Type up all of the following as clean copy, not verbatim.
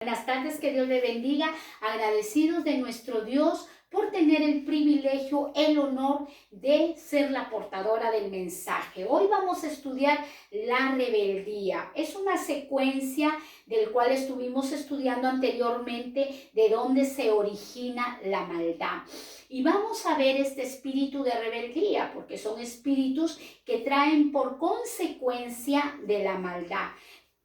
Buenas tardes, que Dios le bendiga, agradecidos de nuestro Dios por tener el privilegio, el honor de ser la portadora del mensaje. Hoy vamos a estudiar la rebeldía. Es una secuencia del cual estuvimos estudiando anteriormente de dónde se origina la maldad. Y vamos a ver este espíritu de rebeldía, porque son espíritus que traen por consecuencia de la maldad.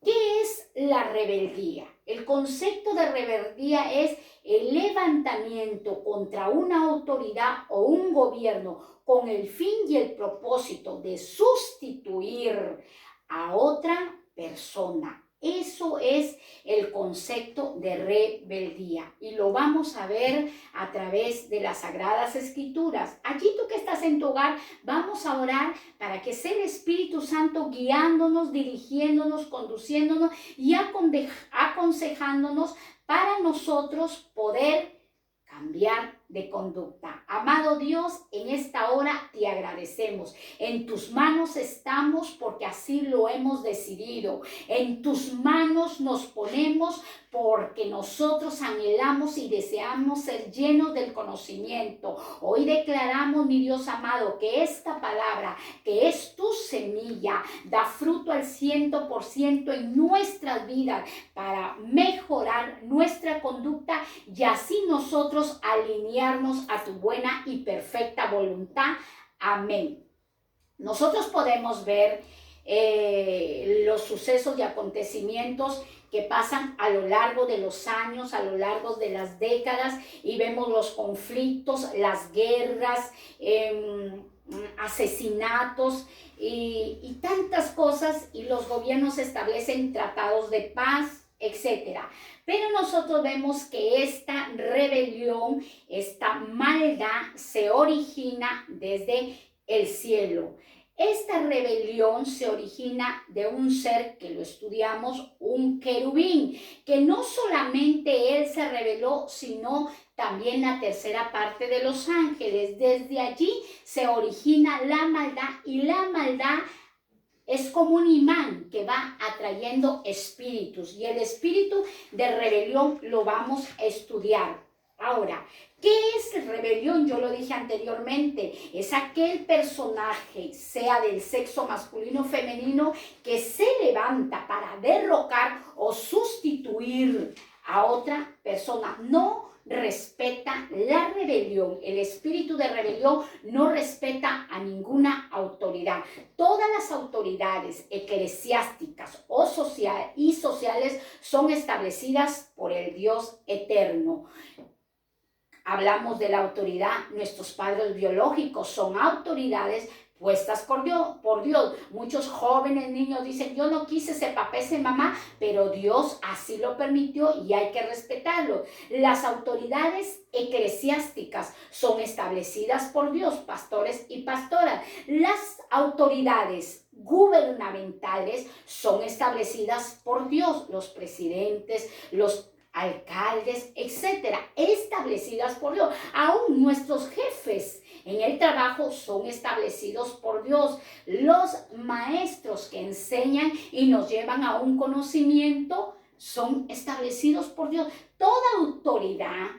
¿Qué es la rebeldía? El concepto de rebeldía es el levantamiento contra una autoridad o un gobierno con el fin y el propósito de sustituir a otra persona. Eso es el concepto de rebeldía y lo vamos a ver a través de las Sagradas Escrituras. Allí tú que estás en tu hogar, vamos a orar para que sea el Espíritu Santo guiándonos, dirigiéndonos, conduciéndonos y aconsejándonos para nosotros poder cambiar de conducta. Amado Dios, en esta hora te agradecemos. En tus manos estamos porque así lo hemos decidido. En tus manos nos ponemos porque nosotros anhelamos y deseamos ser llenos del conocimiento. Hoy declaramos, mi Dios amado, que esta palabra, que es tu semilla, da fruto al 100% en nuestras vidas para mejorar nuestra conducta y así nosotros alinearnos a tu buena y perfecta voluntad. Amén. Nosotros podemos ver los sucesos y acontecimientos que pasan a lo largo de los años, a lo largo de las décadas, y vemos los conflictos, las guerras, asesinatos y tantas cosas, y los gobiernos establecen tratados de paz, etcétera. Pero nosotros vemos que esta rebelión, esta maldad se origina desde el cielo. Esta rebelión se origina de un ser que lo estudiamos, un querubín, que no solamente él se rebeló, sino también la tercera parte de los ángeles. Desde allí se origina la maldad, y la maldad es como un imán que va atrayendo espíritus, y el espíritu de rebelión lo vamos a estudiar. Ahora, ¿qué es rebelión? Yo lo dije anteriormente, es aquel personaje, sea del sexo masculino o femenino, que se levanta para derrocar o sustituir a otra persona. No respeta la rebelión. El espíritu de rebelión no respeta a ninguna autoridad. Todas las autoridades eclesiásticas o sociales son establecidas por el Dios eterno. Hablamos de la autoridad. Nuestros padres biológicos son autoridades puestas por Dios. Muchos jóvenes niños dicen: yo no quise ser papá, ser mamá, pero Dios así lo permitió y hay que respetarlo. Las autoridades eclesiásticas son establecidas por Dios, pastores y pastoras. Las autoridades gubernamentales son establecidas por Dios, los presidentes, los alcaldes, etcétera, establecidas por Dios. Aún nuestros jefes en el trabajo son establecidos por Dios. Los maestros que enseñan y nos llevan a un conocimiento son establecidos por Dios. Toda autoridad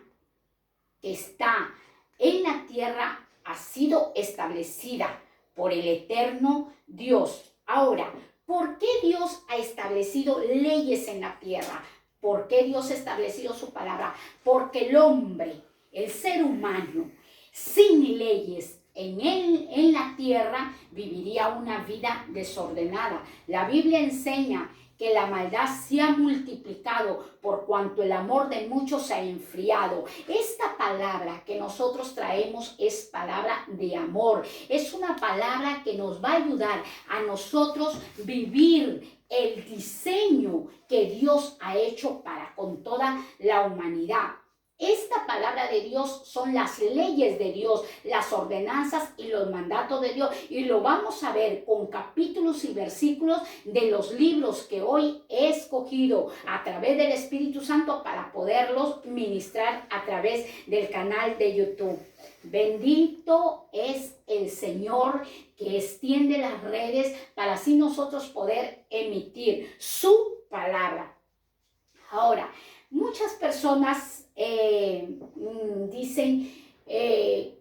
que está en la tierra ha sido establecida por el eterno Dios. Ahora, ¿por qué Dios ha establecido leyes en la tierra? ¿Por qué Dios ha establecido su palabra? Porque el hombre, el ser humano, sin leyes en la tierra, viviría una vida desordenada. La Biblia enseña que la maldad se ha multiplicado por cuanto el amor de muchos se ha enfriado. Esta palabra que nosotros traemos es palabra de amor. Es una palabra que nos va a ayudar a nosotros vivir el diseño que Dios ha hecho para con toda la humanidad. Esta palabra de Dios son las leyes de Dios, las ordenanzas y los mandatos de Dios. Y lo vamos a ver con capítulos y versículos de los libros que hoy he escogido a través del Espíritu Santo para poderlos ministrar a través del canal de YouTube. Bendito es el Señor que extiende las redes para así nosotros poder emitir su palabra. Ahora, Muchas personas dicen,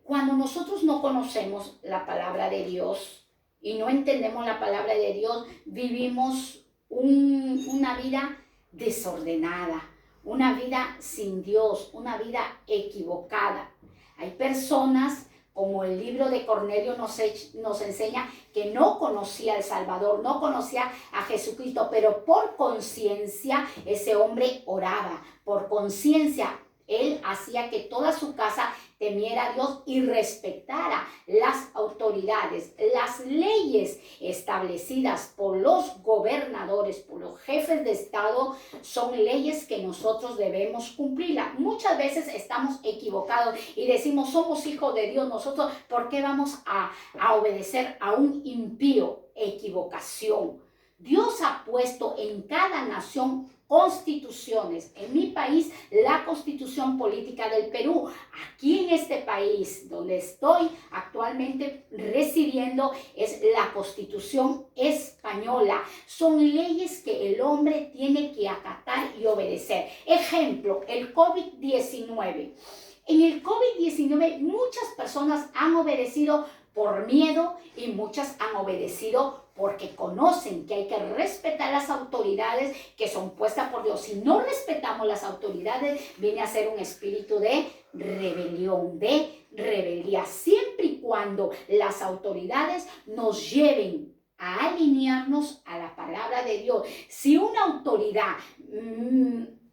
cuando nosotros no conocemos la palabra de Dios y no entendemos la palabra de Dios, vivimos una vida desordenada, una vida sin Dios, una vida equivocada. Hay personas, como el libro de Cornelio nos enseña, que no conocía al Salvador, no conocía a Jesucristo, pero por conciencia ese hombre oraba, por conciencia él hacía que toda su casa temiera a Dios y respetara las autoridades, las leyes establecidas por los gobernadores, por los jefes de Estado, son leyes que nosotros debemos cumplirlas. Muchas veces estamos equivocados y decimos, somos hijos de Dios, nosotros, ¿por qué vamos a obedecer a un impío? Equivocación. Dios ha puesto en cada nación constituciones. En mi país, la constitución política del Perú. Aquí en este país donde estoy actualmente residiendo es la constitución española. Son leyes que el hombre tiene que acatar y obedecer. Ejemplo, el COVID-19. En el COVID-19 muchas personas han obedecido por miedo y muchas han obedecido porque conocen que hay que respetar las autoridades que son puestas por Dios. Si no respetamos las autoridades, viene a ser un espíritu de rebelión, de rebeldía, siempre y cuando las autoridades nos lleven a alinearnos a la palabra de Dios. Si una autoridad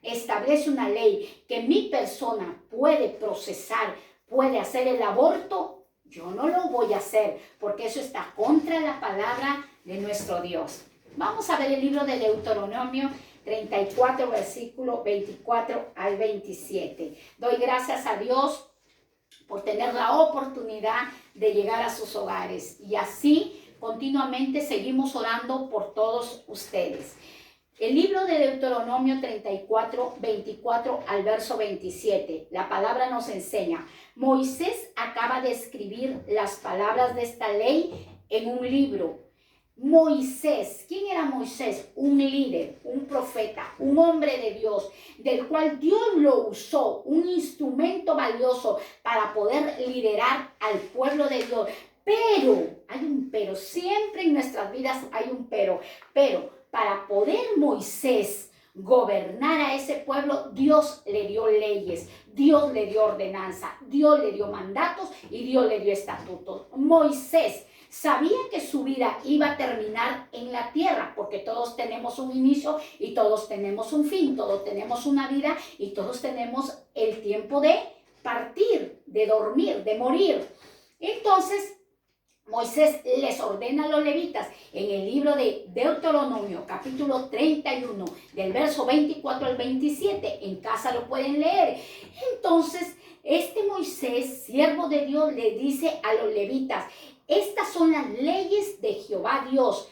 establece una ley que mi persona puede procesar, puede hacer el aborto, yo no lo voy a hacer porque eso está contra la palabra de nuestro Dios. Vamos a ver el libro de Deuteronomio 34, versículo 24 al 27. Doy gracias a Dios por tener la oportunidad de llegar a sus hogares y así continuamente seguimos orando por todos ustedes. El libro de Deuteronomio 34, 24 al verso 27, la palabra nos enseña, Moisés acaba de escribir las palabras de esta ley en un libro. Moisés, ¿quién era Moisés? Un líder, un profeta, un hombre de Dios, del cual Dios lo usó, un instrumento valioso para poder liderar al pueblo de Dios. Pero, hay un pero, siempre en nuestras vidas hay un pero para poder Moisés gobernar a ese pueblo, Dios le dio leyes, Dios le dio ordenanza, Dios le dio mandatos y Dios le dio estatutos. Moisés sabía que su vida iba a terminar en la tierra, porque todos tenemos un inicio y todos tenemos un fin, todos tenemos una vida y todos tenemos el tiempo de partir, de dormir, de morir. Entonces, Moisés les ordena a los levitas en el libro de Deuteronomio, capítulo 31, del verso 24 al 27. En casa lo pueden leer. Entonces, este Moisés, siervo de Dios, le dice a los levitas, estas son las leyes de Jehová Dios.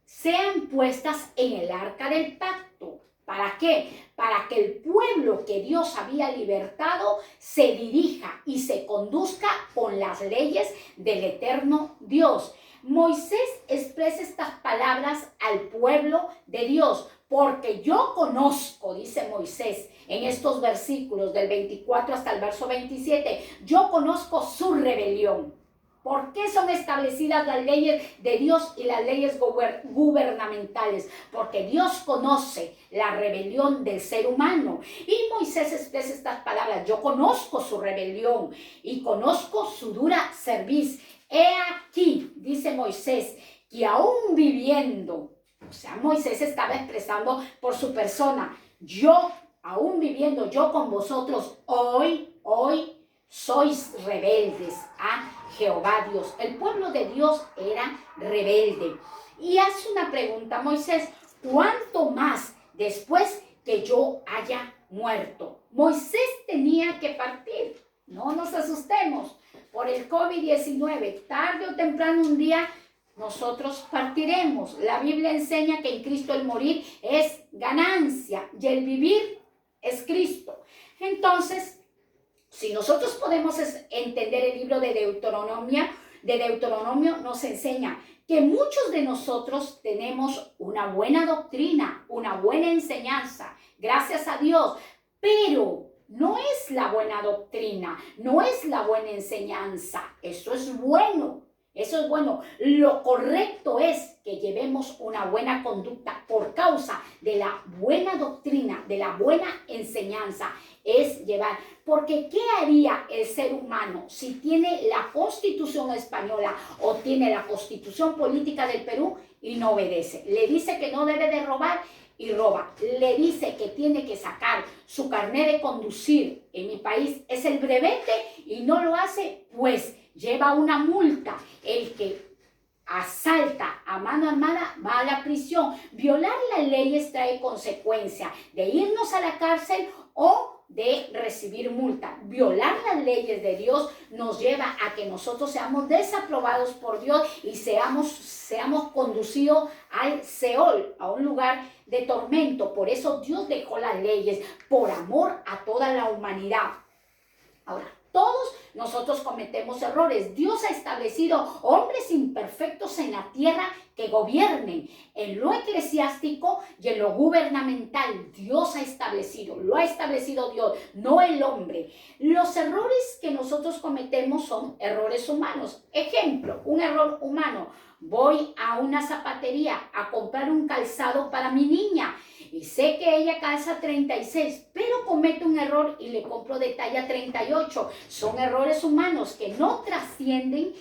Sean puestas en el arca del pacto. ¿Para qué? Para que el pueblo que Dios había libertado se dirija y se conduzca con las leyes del eterno Dios. Moisés expresa estas palabras al pueblo de Dios, porque yo conozco, dice Moisés en estos versículos del 24 hasta el verso 27, yo conozco su rebelión. ¿Por qué son establecidas las leyes de Dios y las leyes gubernamentales? Porque Dios conoce la rebelión del ser humano. Y Moisés expresa estas palabras, yo conozco su rebelión y conozco su dura cerviz. He aquí, dice Moisés, que aún viviendo, o sea, Moisés estaba expresando por su persona, yo, aún viviendo yo con vosotros, hoy sois rebeldes a Jehová Dios. El pueblo de Dios era rebelde. Y hace una pregunta, Moisés, ¿cuánto más después que yo haya muerto? Moisés tenía que partir. No nos asustemos por el COVID-19. Tarde o temprano un día nosotros partiremos. La Biblia enseña que en Cristo el morir es ganancia y el vivir es Cristo. Entonces, si nosotros podemos entender el libro de Deuteronomio nos enseña que muchos de nosotros tenemos una buena doctrina, una buena enseñanza, gracias a Dios, pero no es la buena doctrina, no es la buena enseñanza. Eso es bueno, eso es bueno. Lo correcto es que llevemos una buena conducta por causa de la buena doctrina, de la buena enseñanza. Es llevar, porque ¿qué haría el ser humano si tiene la Constitución española o tiene la Constitución política del Perú y no obedece? Le dice que no debe de robar y roba. Le dice que tiene que sacar su carnet de conducir. En mi país es el brevete y no lo hace, pues lleva una multa. El que asalta a mano armada va a la prisión. Violar las leyes trae consecuencia de irnos a la cárcel o de recibir multa. Violar las leyes de Dios nos lleva a que nosotros seamos desaprobados por Dios y seamos conducidos al Seol, a un lugar de tormento. Por eso Dios dejó las leyes, por amor a toda la humanidad. Ahora, todos nosotros cometemos errores. Dios ha establecido hombres imperfectos en la tierra que gobiernen en lo eclesiástico y en lo gubernamental. Dios ha establecido, lo ha establecido Dios, no el hombre. Los errores que nosotros cometemos son errores humanos. Ejemplo, un error humano. Voy a una zapatería a comprar un calzado para mi niña y sé que ella calza 36, pero cometo un error y le compro de talla 38. Son errores humanos que no trascienden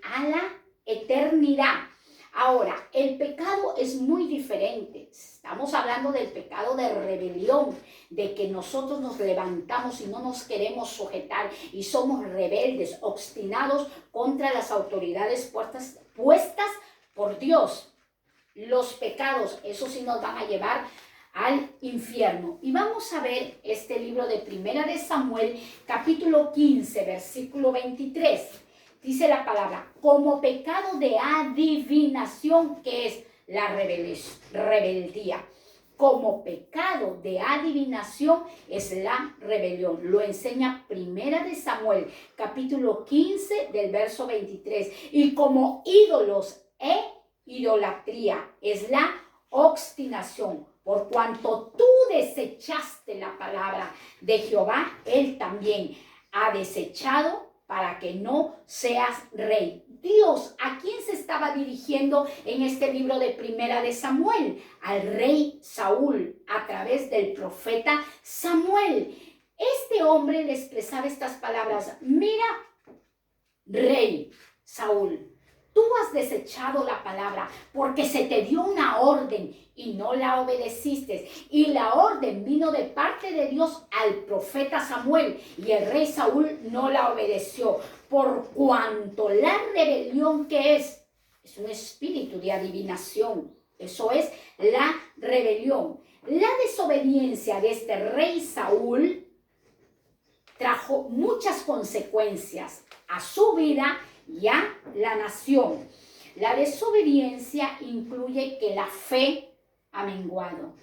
a la eternidad. Ahora, el pecado es muy diferente. Estamos hablando del pecado de rebelión, de que nosotros nos levantamos y no nos queremos sujetar y somos rebeldes, obstinados contra las autoridades puestas por Dios. Los pecados, eso sí nos van a llevar al infierno. Y vamos a ver este libro de Primera de Samuel, capítulo 15, versículo 23. Dice la palabra, como pecado de adivinación, que es la rebeldía. Como pecado de adivinación es la rebelión. Lo enseña Primera de Samuel, capítulo 15, del verso 23. Y como ídolos idolatría es la obstinación. Por cuanto tú desechaste la palabra de Jehová, él también ha desechado para que no seas rey. Dios, ¿a quién se estaba dirigiendo en este libro de Primera de Samuel? Al rey Saúl, a través del profeta Samuel. Este hombre le expresaba estas palabras: mira, rey Saúl, tú has desechado la palabra porque se te dio una orden y no la obedeciste. Y la orden vino de parte de Dios al profeta Samuel y el rey Saúl no la obedeció. Por cuanto la rebelión que es un espíritu de adivinación. Eso es la rebelión. La desobediencia de este rey Saúl trajo muchas consecuencias a su vida y a la nación. La desobediencia incluye que la fe ha menguado.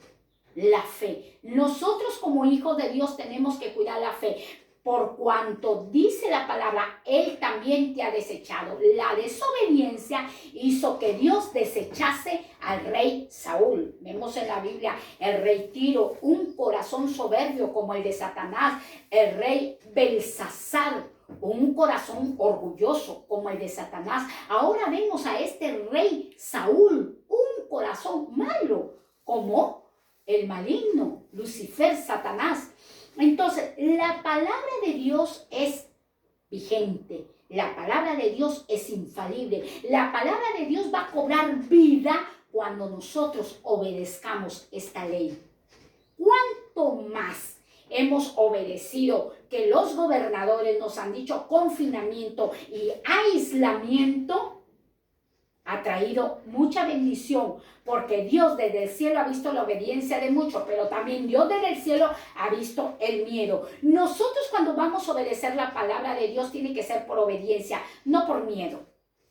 La fe. Nosotros como hijos de Dios tenemos que cuidar la fe. Por cuanto dice la palabra, Él también te ha desechado. La desobediencia hizo que Dios desechase al rey Saúl. Vemos en la Biblia el rey Tiro, un corazón soberbio como el de Satanás. El rey Belsasar, un corazón orgulloso como el de Satanás. Ahora vemos a este rey Saúl, un corazón malo como el maligno, Lucifer, Satanás. Entonces, la palabra de Dios es vigente. La palabra de Dios es infalible. La palabra de Dios va a cobrar vida cuando nosotros obedezcamos esta ley. ¿Cuánto más hemos obedecido que los gobernadores nos han dicho confinamiento y aislamiento? Ha traído mucha bendición, porque Dios desde el cielo ha visto la obediencia de muchos, pero también Dios desde el cielo ha visto el miedo. Nosotros cuando vamos a obedecer la palabra de Dios tiene que ser por obediencia, no por miedo,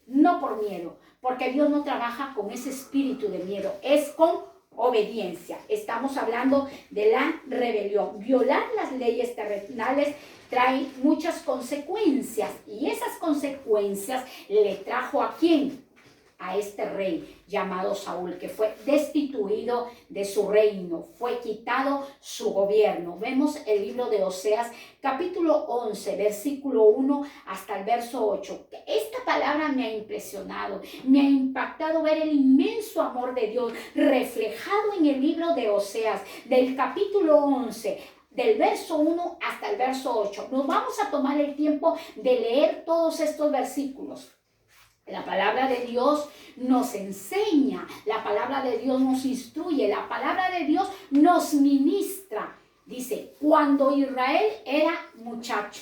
no por miedo, porque Dios no trabaja con ese espíritu de miedo, es con obediencia. Estamos hablando de la rebelión. Violar las leyes terrenales trae muchas consecuencias, y esas consecuencias le trajo ¿a quién? a este rey llamado Saúl, que fue destituido de su reino, fue quitado su gobierno. Vemos el libro de Oseas, capítulo 11, versículo 1 hasta el verso 8. Esta palabra me ha impresionado, me ha impactado ver el inmenso amor de Dios reflejado en el libro de Oseas, del capítulo 11, del verso 1 hasta el verso 8. Nos vamos a tomar el tiempo de leer todos estos versículos. La palabra de Dios nos enseña, la palabra de Dios nos instruye, la palabra de Dios nos ministra. Dice, cuando Israel era muchacho,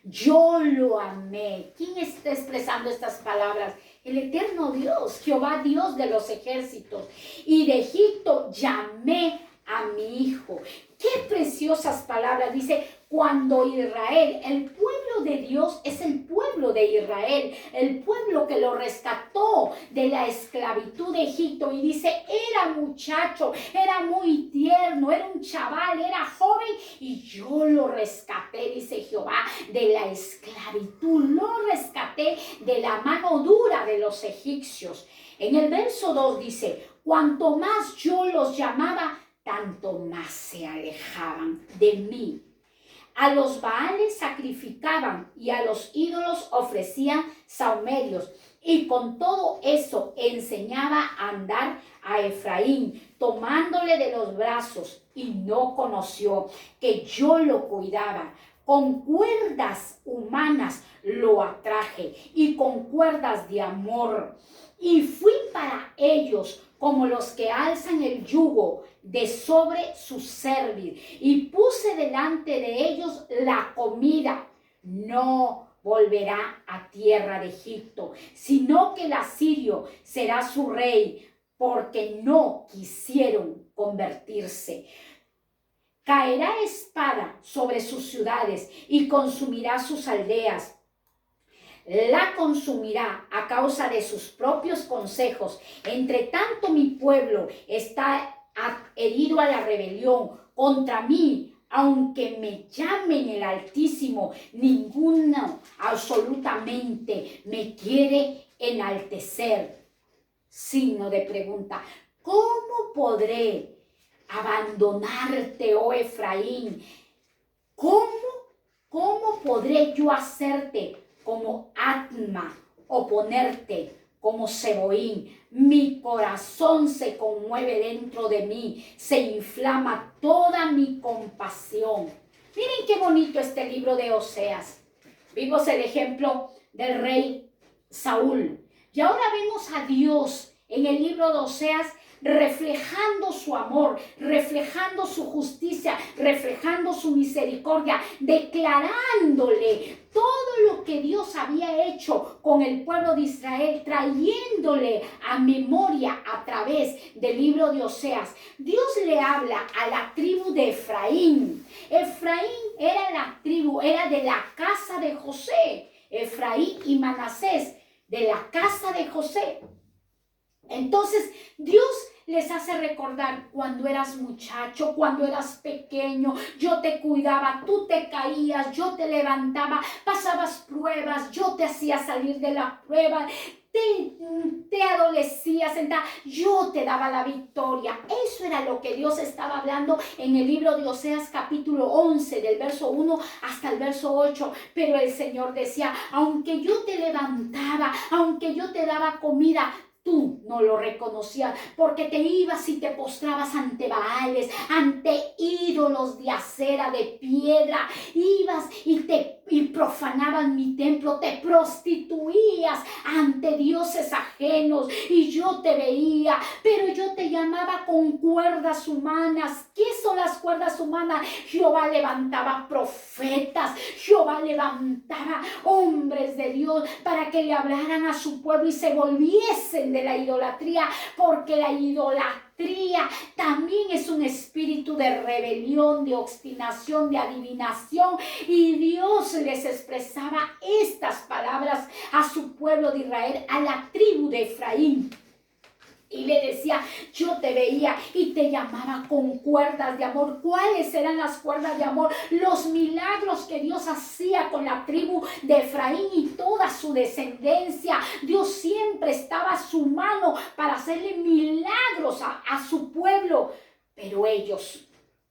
yo lo amé. ¿Quién está expresando estas palabras? El eterno Dios, Jehová Dios de los ejércitos. Y de Egipto llamé a mi hijo. Qué preciosas palabras. Dice, cuando Israel, el pueblo de Dios es el pueblo de Israel, el pueblo que lo rescató de la esclavitud de Egipto. Y dice, era muchacho, era muy tierno, era un chaval, era joven y yo lo rescaté, dice Jehová, de la esclavitud. Lo rescaté de la mano dura de los egipcios. En el verso 2 dice, cuanto más yo los llamaba, tanto más se alejaban de mí. A los Baales sacrificaban y a los ídolos ofrecían sahumerios. Y con todo eso enseñaba a andar a Efraín, tomándole de los brazos, y no conoció que yo lo cuidaba. Con cuerdas humanas lo atraje y con cuerdas de amor. Y fui para ellos como los que alzan el yugo de sobre su cerviz, y puse delante de ellos la comida. No volverá a tierra de Egipto, sino que el asirio será su rey, porque no quisieron convertirse. Caerá espada sobre sus ciudades y consumirá sus aldeas. La consumirá a causa de sus propios consejos. Entre tanto mi pueblo está herido a la rebelión contra mí, aunque me llamen el Altísimo, ninguno absolutamente me quiere enaltecer. Signo de pregunta. ¿Cómo podré abandonarte, oh Efraín? ¿Cómo podré yo hacerte como Atma o ponerte como Seboín? Mi corazón se conmueve dentro de mí, se inflama toda mi compasión. Miren qué bonito este libro de Oseas. Vimos el ejemplo del rey Saúl. Y ahora vemos a Dios en el libro de Oseas reflejando su amor, reflejando su justicia, reflejando su misericordia, declarándole todo lo que Dios había hecho con el pueblo de Israel, trayéndole a memoria a través del libro de Oseas. Dios le habla a la tribu de Efraín. Efraín era la tribu, era de la casa de José. Efraín y Manasés, de la casa de José. Entonces, Dios les hace recordar cuando eras muchacho, cuando eras pequeño, yo te cuidaba, tú te caías, yo te levantaba, pasabas pruebas, yo te hacía salir de la prueba, te adolecías, yo te daba la victoria. Eso era lo que Dios estaba hablando en el libro de Oseas capítulo 11, del verso 1 hasta el verso 8. Pero el Señor decía, aunque yo te levantaba, aunque yo te daba comida, tú no lo reconocías, porque te ibas y te postrabas ante Baales, ante ídolos de acera, de piedra. Ibas y profanabas mi templo, te prostituías ante dioses ajenos, y yo te veía, pero yo te llamaba con cuerdas humanas. ¿Qué son las cuerdas humanas? Jehová levantaba profetas, Jehová levantaba hombres de Dios para que le hablaran a su pueblo y se volviesen de la idolatría, porque la idolatría también es un espíritu de rebelión, de obstinación, de adivinación, y Dios les expresaba estas palabras a su pueblo de Israel, a la tribu de Efraín. Y le decía, yo te veía y te llamaba con cuerdas de amor. ¿Cuáles eran las cuerdas de amor? Los milagros que Dios hacía con la tribu de Efraín y toda su descendencia. Dios siempre estaba a su mano para hacerle milagros a su pueblo. Pero ellos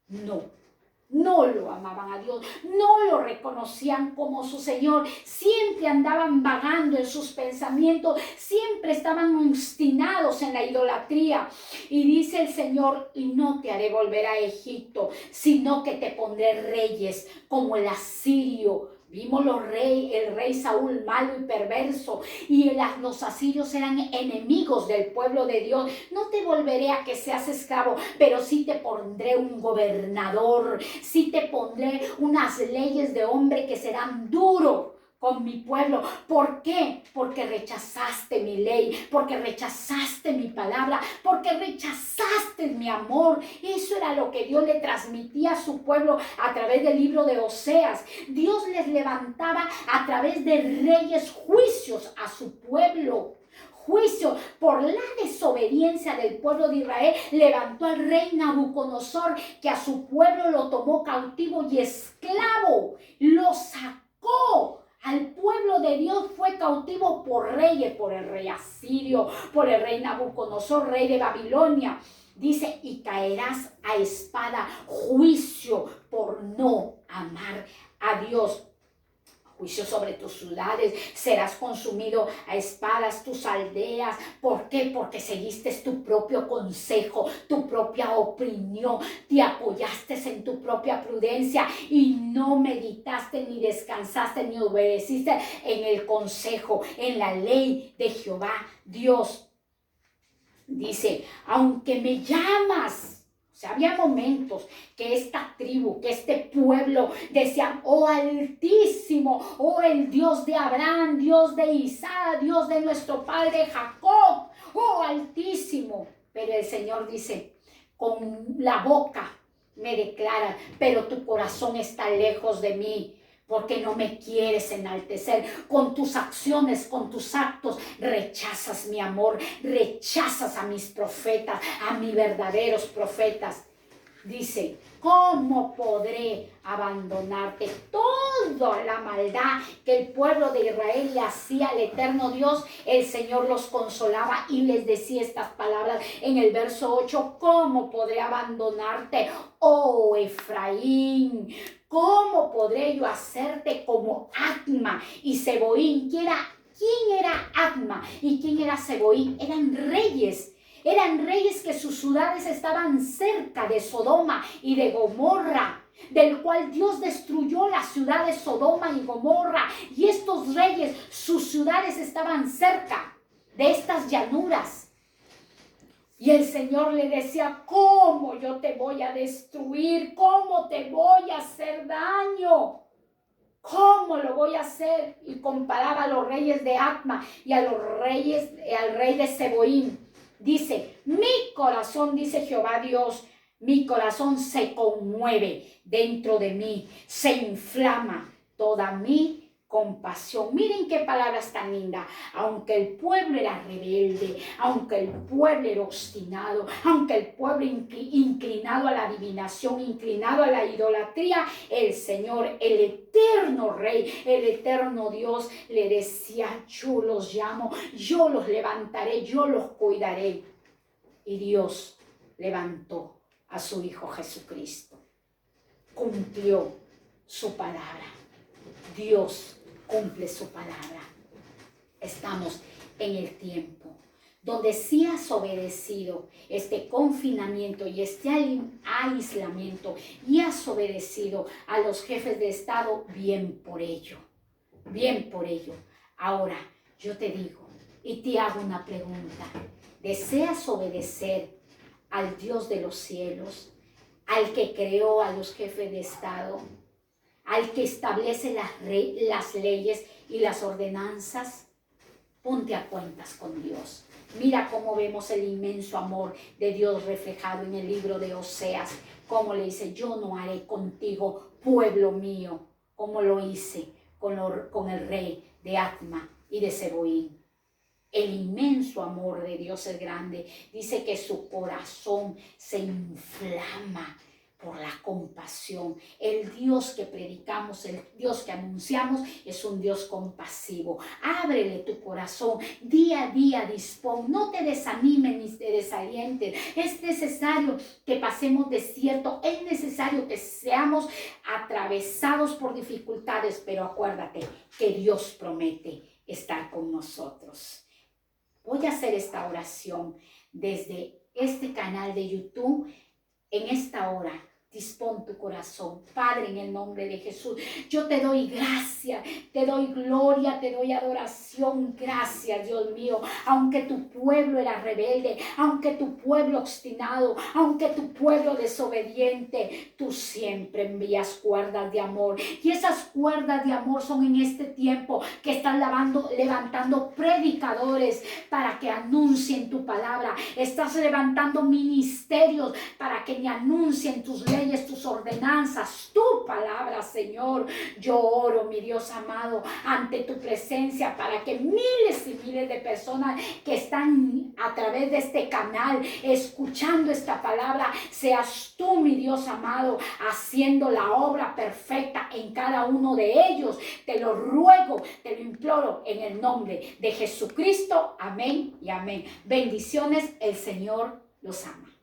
no lo amaban a Dios, no lo reconocían como su Señor, siempre andaban vagando en sus pensamientos, siempre estaban obstinados en la idolatría. Y dice el Señor, y no te haré volver a Egipto, sino que te pondré reyes como el asirio. Vimos el rey Saúl malo y perverso, y los asirios eran enemigos del pueblo de Dios. No te volveré a que seas esclavo, pero sí te pondré un gobernador, sí te pondré unas leyes de hombre que serán duros con mi pueblo. ¿Por qué? Porque rechazaste mi ley, porque rechazaste mi palabra, porque rechazaste mi amor. Eso era lo que Dios le transmitía a su pueblo a través del libro de Oseas. Dios les levantaba a través de reyes juicios a su pueblo. Juicio por la desobediencia del pueblo de Israel. Levantó al rey Nabucodonosor, que a su pueblo lo tomó cautivo y esclavo, lo sacó. Al pueblo de Dios fue cautivo por reyes, por el rey asirio, por el rey Nabucodonosor, rey de Babilonia. Dice, y caerás a espada, juicio por no amar a Dios. Juicio sobre tus ciudades, serás consumido a espadas tus aldeas. ¿Por qué? Porque seguiste tu propio consejo, tu propia opinión, te apoyaste en tu propia prudencia y no meditaste, ni descansaste, ni obedeciste en el consejo, en la ley de Jehová Dios. Dice, aunque me llamas. O sea, había momentos que esta tribu, que este pueblo decían, oh Altísimo, oh el Dios de Abraham, Dios de Isaac, Dios de nuestro padre Jacob, oh Altísimo. Pero el Señor dice, con la boca me declara, pero tu corazón está lejos de mí. Porque no me quieres enaltecer. Con tus acciones, con tus actos, rechazas mi amor, rechazas a mis profetas, a mis verdaderos profetas. Dice, ¿cómo podré abandonarte? Toda la maldad que el pueblo de Israel le hacía al eterno Dios, el Señor los consolaba y les decía estas palabras en el verso 8, ¿cómo podré abandonarte, oh Efraín? ¿Cómo podré yo hacerte como Adma y Zeboín? ¿Quién era Adma y quién era Zeboín? Eran reyes que sus ciudades estaban cerca de Sodoma y de Gomorra, del cual Dios destruyó las ciudades Sodoma y Gomorra. Y estos reyes, sus ciudades estaban cerca de estas llanuras. Y el Señor le decía, ¿cómo yo te voy a destruir? ¿Cómo te voy a hacer daño? ¿Cómo lo voy a hacer? Y comparaba a los reyes de Adma y al rey de Zeboín. Dice, mi corazón, dice Jehová Dios, mi corazón se conmueve dentro de mí, se inflama toda mi compasión. Miren qué palabras tan lindas. Aunque el pueblo era rebelde, aunque el pueblo era obstinado, aunque el pueblo inclinado a la adivinación, inclinado a la idolatría, el Señor, el eterno Rey, el eterno Dios le decía, yo los llamo, yo los levantaré, yo los cuidaré. Y Dios levantó a su Hijo Jesucristo. Cumplió su palabra. Dios cumple su palabra. Estamos en el tiempo donde si has obedecido este confinamiento y este aislamiento y has obedecido a los jefes de Estado, bien por ello, bien por ello. Ahora yo te digo y te hago una pregunta. ¿Deseas obedecer al Dios de los cielos, al que creó a los jefes de Estado, al que establece las leyes y las ordenanzas? Ponte a cuentas con Dios. Mira cómo vemos el inmenso amor de Dios reflejado en el libro de Oseas. Cómo le dice, yo no haré contigo, pueblo mío, como lo hice con el rey de Adma y de Zeboín. El inmenso amor de Dios es grande. Dice que su corazón se inflama por la compasión. El Dios que predicamos, el Dios que anunciamos es un Dios compasivo. Ábrele tu corazón, día a día dispón, no te desanimes ni te desalientes. Es necesario que pasemos desierto, es necesario que seamos atravesados por dificultades, pero acuérdate que Dios promete estar con nosotros. Voy a hacer esta oración desde este canal de YouTube en esta hora. Dispón tu corazón, Padre, en el nombre de Jesús. Yo te doy gracia, te doy gloria, te doy adoración. Gracias, Dios mío. Aunque tu pueblo era rebelde, aunque tu pueblo obstinado, aunque tu pueblo desobediente, tú siempre envías cuerdas de amor. Y esas cuerdas de amor son en este tiempo que están levantando predicadores para que anuncien tu palabra. Estás levantando ministerios para que me anuncien tus leyes, tus ordenanzas, tu palabra, Señor. Yo oro, mi Dios amado, ante tu presencia para que miles y miles de personas que están a través de este canal escuchando esta palabra, seas tú, mi Dios amado, haciendo la obra perfecta en cada uno de ellos. Te lo ruego, te lo imploro en el nombre de Jesucristo. Amén y amén. Bendiciones, el Señor los ama.